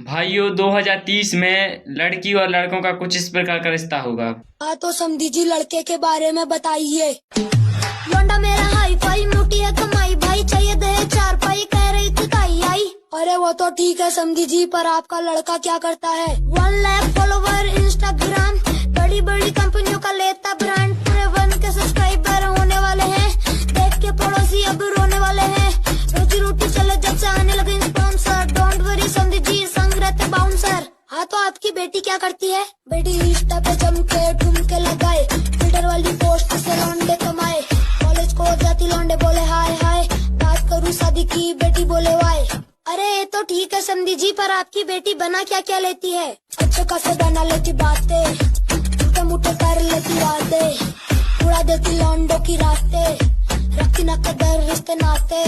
भाइयों 2030 में लड़की और लड़कों का कुछ इस प्रकार का रिश्ता होगा। हाँ तो समझी जी, लड़के के बारे में बताइए। लौंडा मेरा हाई फाई, मोटी है कमाई, भाई चाहिए दहे चार पाई, कह रही थी काई आई। अरे वो तो ठीक है समझी जी, पर आपका लड़का क्या करता है? 1 लाख फॉलोवर इंस्टाग्राम, बड़ी बड़ी कंपनियों का लेता ब्रांड, पूरे 1 के सब्सक्राइबर होने वाले हैं, देख के पड़ोसी अब रोने वाले हैं। रोजी रोटी चले जब से आने लगे स्पॉन्सर, डोंट वरी समझी जी, संग रहते बाउंसर। हाँ तो आपकी बेटी क्या करती है? बेटी इंस्टा पे जम के ठुमके लगाए, ट्विटर वाली पोस्ट से लौंडे कमाए, कॉलेज को जाती लौंडे बोले हाय हाय, बात करूँ शादी की बेटी बोले वाय। अरे ये तो ठीक है समझी जी, पर आपकी बेटी बना क्या क्या लेती है? अच्छे खासे बना लेती बातें, छोटे मोटे कर लेती वादे, उड़ा देती लौंडों की रास्ते, रखती ना कदर रिश्ते नाते।